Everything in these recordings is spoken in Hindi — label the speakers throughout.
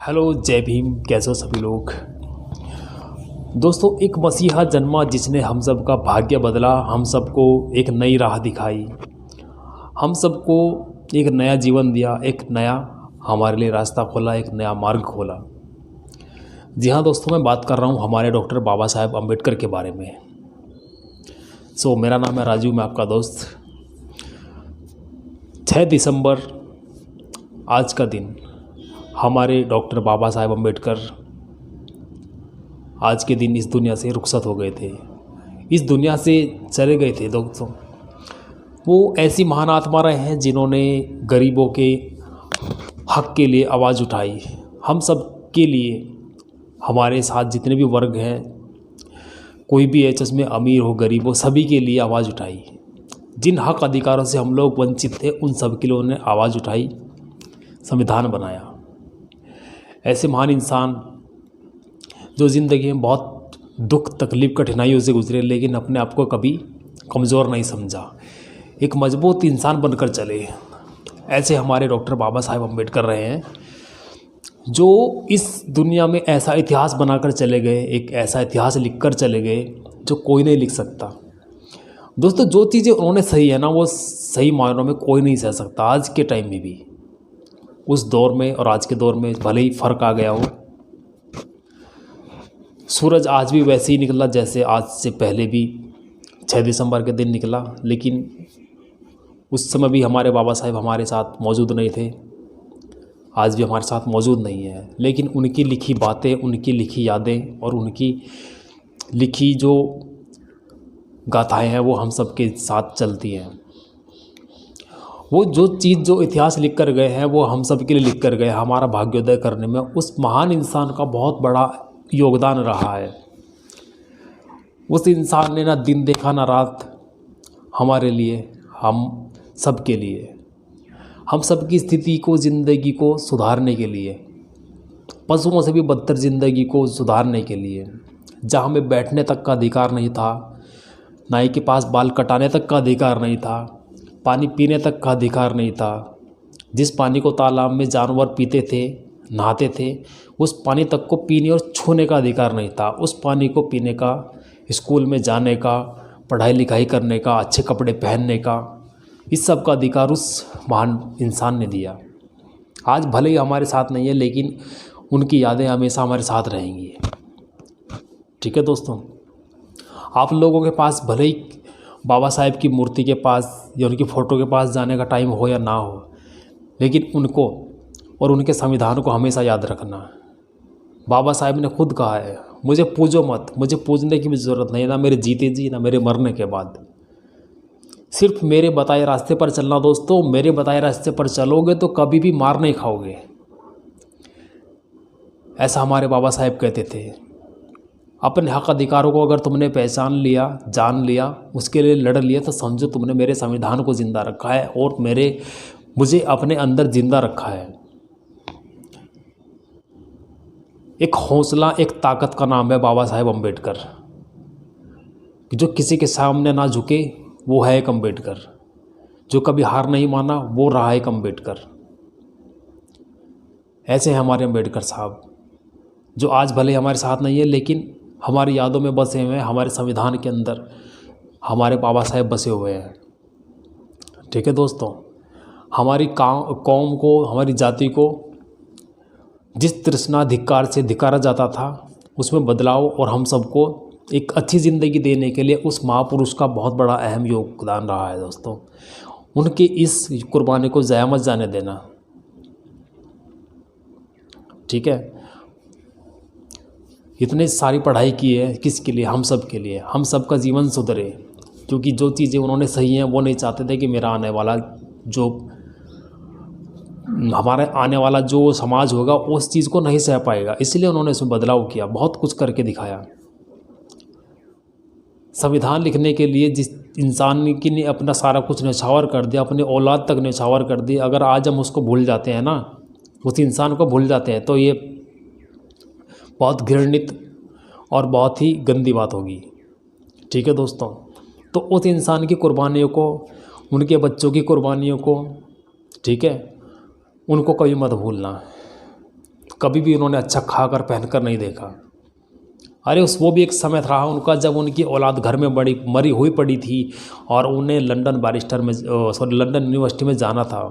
Speaker 1: हेलो, जय भीम। कैसे हो सभी लोग। दोस्तों, एक मसीहा जन्मा जिसने हम सब का भाग्य बदला, हम सबको एक नई राह दिखाई, हम सबको एक नया जीवन दिया, एक नया हमारे लिए रास्ता खोला, एक नया मार्ग खोला। जी हाँ दोस्तों, मैं बात कर रहा हूँ हमारे डॉक्टर बाबा साहेब अम्बेडकर के बारे में। मेरा नाम है राजू, मैं आपका दोस्त। 6 दिसंबर आज का दिन हमारे डॉक्टर बाबा साहेब अम्बेडकर आज के दिन इस दुनिया से रुखसत हो गए थे, इस दुनिया से चले गए थे। दोस्तों, वो ऐसी महान आत्मा रहे हैं जिन्होंने गरीबों के हक के लिए आवाज़ उठाई। हम सब के लिए, हमारे साथ जितने भी वर्ग हैं, कोई भी है, जिसमें अमीर हो गरीब हो, सभी के लिए आवाज़ उठाई। जिन हक अधिकारों से हम लोग वंचित थे, उन सब के लिए उन्होंने आवाज़ उठाई, संविधान बनाया। ऐसे महान इंसान जो ज़िंदगी में बहुत दुख तकलीफ़ कठिनाइयों से गुजरे, लेकिन अपने आप को कभी कमज़ोर नहीं समझा, एक मजबूत इंसान बनकर चले। ऐसे हमारे डॉक्टर बाबा साहेब अम्बेडकर रहे हैं, जो इस दुनिया में ऐसा इतिहास बनाकर चले गए, एक ऐसा इतिहास लिखकर चले गए जो कोई नहीं लिख सकता। दोस्तों, जो चीज़ें उन्होंने सही है ना, वो सही मायनों में कोई नहीं सह सकता। आज के टाइम में भी, उस दौर में और आज के दौर में भले ही फ़र्क आ गया हो, सूरज आज भी वैसे ही निकला जैसे आज से पहले भी 6 दिसंबर के दिन निकला। लेकिन उस समय भी हमारे बाबा साहेब हमारे साथ मौजूद नहीं थे, आज भी हमारे साथ मौजूद नहीं है। लेकिन उनकी लिखी बातें, उनकी लिखी यादें और उनकी लिखी जो गाथाएं हैं, वो हम सब के साथ चलती हैं। वो जो चीज़, जो इतिहास लिख कर गए हैं, वो हम सब के लिए लिख कर गए। हमारा भाग्योदय करने में उस महान इंसान का बहुत बड़ा योगदान रहा है। उस इंसान ने ना दिन देखा ना रात, हमारे लिए, हम सब के लिए, हम सब की स्थिति को, ज़िंदगी को सुधारने के लिए, पशुओं से भी बदतर ज़िंदगी को सुधारने के लिए। जहाँ हमें बैठने तक का अधिकार नहीं था, नाई के पास बाल कटाने तक का अधिकार नहीं था, पानी पीने तक का अधिकार नहीं था, जिस पानी को तालाब में जानवर पीते थे, नहाते थे, उस पानी तक को पीने और छूने का अधिकार नहीं था। उस पानी को पीने का, स्कूल में जाने का, पढ़ाई लिखाई करने का, अच्छे कपड़े पहनने का, इस सब का अधिकार उस महान इंसान ने दिया। आज भले ही हमारे साथ नहीं है, लेकिन उनकी यादें हमेशा हमारे साथ रहेंगी। ठीक है दोस्तों, आप लोगों के पास भले ही बाबा साहेब की मूर्ति के पास या उनकी फ़ोटो के पास जाने का टाइम हो या ना हो, लेकिन उनको और उनके संविधान को हमेशा याद रखना। बाबा साहेब ने खुद कहा है, मुझे पूजो मत, मुझे पूजने की भी ज़रूरत नहीं, ना मेरे जीते जी ना मेरे मरने के बाद, सिर्फ मेरे बताए रास्ते पर चलना। दोस्तों, मेरे बताए रास्ते पर चलोगे तो कभी भी मार नहीं खाओगे, ऐसा हमारे बाबा साहेब कहते थे। अपने हक अधिकारों को अगर तुमने पहचान लिया, जान लिया, उसके लिए लड़ लिया, तो समझो तुमने मेरे संविधान को ज़िंदा रखा है और मुझे अपने अंदर ज़िंदा रखा है। एक हौसला, एक ताकत का नाम है बाबा साहेब अम्बेडकर। जो किसी के सामने ना झुके, वो है एक अम्बेडकर। जो कभी हार नहीं माना, वो रहा एक अम्बेडकर। ऐसे हैं हमारे अम्बेडकर साहब, जो आज भले हमारे साथ नहीं है, लेकिन हमारी यादों में बसे हुए हैं। हमारे संविधान के अंदर हमारे बाबा साहेब बसे हुए हैं। ठीक है दोस्तों, हमारी कौम को, हमारी जाति को जिस तृष्णा धिक्कार से धिक्कारा जाता था, उसमें बदलाव और हम सबको एक अच्छी ज़िंदगी देने के लिए उस महापुरुष का बहुत बड़ा अहम योगदान रहा है। दोस्तों, उनकी इस कुर्बानी को ज़ाया मत जाने देना। ठीक है, इतने सारी पढ़ाई की है किसके लिए? हम सब के लिए। हम सब का जीवन सुधरे, क्योंकि जो चीज़ें उन्होंने सही हैं, वो नहीं चाहते थे कि मेरा आने वाला जो हमारे आने वाला जो समाज होगा, उस चीज़ को नहीं सह पाएगा। इसलिए उन्होंने इसमें बदलाव किया, बहुत कुछ करके दिखाया। संविधान लिखने के लिए जिस इंसान की ने अपना सारा कुछ न्यौछावर कर दिया, अपनी औलाद तक न्यौछावर कर दी, अगर आज हम उसको भूल जाते हैं ना, उस इंसान को भूल जाते हैं, तो ये बहुत घृणित और बहुत ही गंदी बात होगी। ठीक है दोस्तों, तो उस इंसान की कुर्बानियों को, उनके बच्चों की कुर्बानियों को, ठीक है, उनको कभी मत भूलना। कभी भी उन्होंने अच्छा खाकर पहनकर नहीं देखा। अरे वो भी एक समय था उनका जब उनकी औलाद घर में मरी हुई पड़ी थी और उन्हें लंदन लंदन यूनिवर्सिटी में जाना था।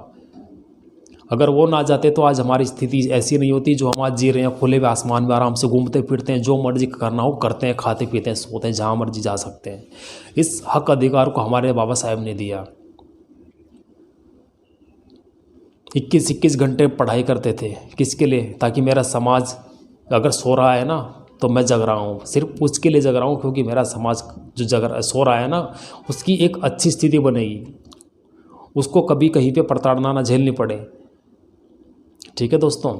Speaker 1: अगर वो ना जाते तो आज हमारी स्थिति ऐसी नहीं होती जो हम आज जी रहे हैं। खुले हुए आसमान में आराम से घूमते फिरते हैं, जो मर्जी करना हो करते हैं, खाते पीते हैं, सोते हैं, जहाँ मर्जी जा सकते हैं। इस हक अधिकार को हमारे बाबा साहेब ने दिया। 21-21 घंटे पढ़ाई करते थे, किसके लिए? ताकि मेरा समाज अगर सो रहा है ना तो मैं जग रहा हूँ, सिर्फ उसके लिए जग रहा हूँ, क्योंकि मेरा समाज जो सो रहा है ना उसकी एक अच्छी स्थिति बनेगी, उसको कभी कहीं पे प्रताड़ना ना झेलनी पड़े। ठीक है दोस्तों,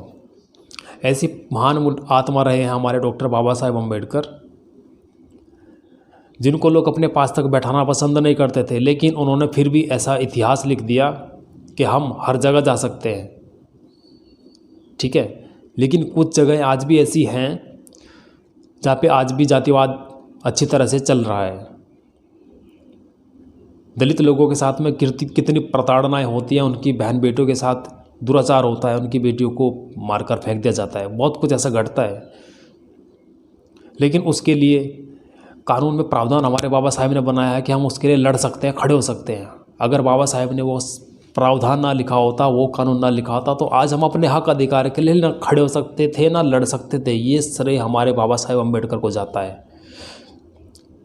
Speaker 1: ऐसी महान आत्मा रहे हैं हमारे डॉक्टर बाबा साहेब अम्बेडकर, जिनको लोग अपने पास तक बैठाना पसंद नहीं करते थे, लेकिन उन्होंने फिर भी ऐसा इतिहास लिख दिया कि हम हर जगह जा सकते हैं। ठीक है, लेकिन कुछ जगह आज भी ऐसी हैं जहाँ पे आज भी जातिवाद अच्छी तरह से चल रहा है। दलित लोगों के साथ में कितनी प्रताड़नाएं होती हैं, उनकी बहन बेटियों के साथ दुराचार होता है, उनकी बेटियों को मारकर फेंक दिया जाता है, बहुत कुछ ऐसा घटता है। लेकिन उसके लिए कानून में प्रावधान हमारे बाबा साहेब ने बनाया है कि हम उसके लिए लड़ सकते हैं, खड़े हो सकते हैं। अगर बाबा साहेब ने वो प्रावधान ना लिखा होता, वो कानून ना लिखा होता, तो आज हम अपने हक अधिकार के लिए ना खड़े हो सकते थे, ना लड़ सकते थे। ये श्रेय हमारे बाबा साहेब अम्बेडकर को जाता है।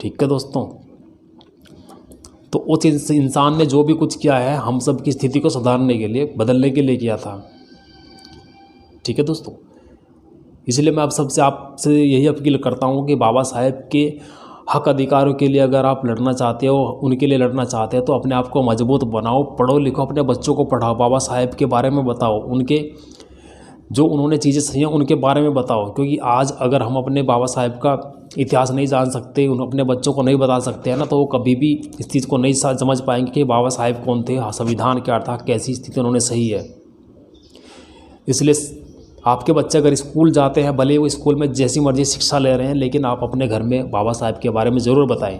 Speaker 1: ठीक है दोस्तों, तो उस इंसान ने जो भी कुछ किया है हम सब की स्थिति को सुधारने के लिए, बदलने के लिए किया था। ठीक है दोस्तों, इसलिए मैं आपसे यही अपील करता हूँ कि बाबा साहेब के हक अधिकारों के लिए अगर आप लड़ना चाहते हो, उनके लिए लड़ना चाहते हो, तो अपने आप को मजबूत बनाओ, पढ़ो लिखो, अपने बच्चों को पढ़ाओ, बाबा साहेब के बारे में बताओ, उनके जो उन्होंने चीज़ें सही हैं उनके बारे में बताओ। क्योंकि आज अगर हम अपने बाबा साहेब का इतिहास नहीं जान सकते, उन अपने बच्चों को नहीं बता सकते हैं ना, तो वो कभी भी इस चीज़ को नहीं समझ पाएंगे कि बाबा साहेब कौन थे, संविधान क्या था, कैसी स्थिति उन्होंने सही है। इसलिए आपके बच्चे अगर स्कूल जाते हैं, भले वो स्कूल में जैसी मर्जी शिक्षा ले रहे हैं, लेकिन आप अपने घर में बाबा साहेब के बारे में ज़रूर बताएं।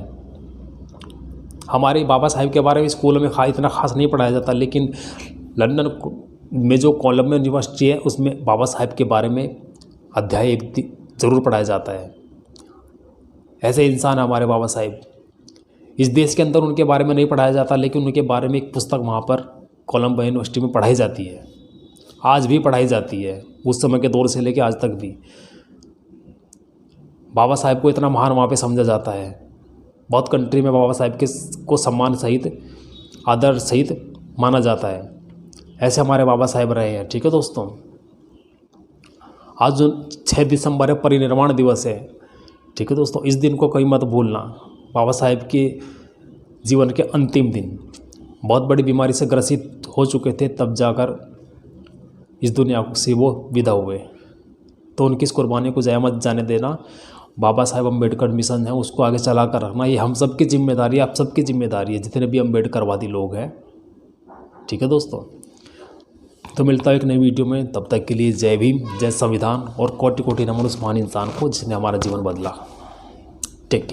Speaker 1: हमारे बाबा साहेब के बारे में स्कूलों में इतना खास नहीं पढ़ाया जाता, लेकिन लंदन में जो कोलंबिया यूनिवर्सिटी है उसमें बाबा साहेब के बारे में अध्याय एक ज़रूर पढ़ाया जाता है। ऐसे इंसान है हमारे बाबा साहेब। इस देश के अंदर उनके बारे में नहीं पढ़ाया जाता, लेकिन उनके बारे में एक पुस्तक वहाँ पर कोलंबिया यूनिवर्सिटी में पढ़ाई जाती है, आज भी पढ़ाई जाती है, उस समय के दौर से लेकर आज तक भी। बाबा साहेब को इतना महान वहाँ पे समझा जाता है। बहुत कंट्री में बाबा साहेब को सम्मान सहित, आदर सहित माना जाता है। ऐसे हमारे बाबा साहेब रहे हैं। ठीक है दोस्तों, आज जो 6 दिसंबर है, परिनिर्वाण दिवस है। ठीक है दोस्तों, इस दिन को कहीं मत भूलना। बाबा साहेब के जीवन के अंतिम दिन बहुत बड़ी बीमारी से ग्रसित हो चुके थे, तब जाकर इस दुनिया से वो विदा हुए। तो उनकी इस कुर्बानी को ज़ाया मत जाने देना। बाबा साहेब अम्बेडकर मिशन है, उसको आगे चला कर रखना, ये हम सब की जिम्मेदारी है, आप सबकी जिम्मेदारी है, जितने भी अम्बेडकरवादी लोग हैं। ठीक है दोस्तों, तो मिलता है एक नई वीडियो में। तब तक के लिए जय भीम, जय संविधान और कोटि कोटि नमन उस महान इंसान को जिसने हमारा जीवन बदला। Take care.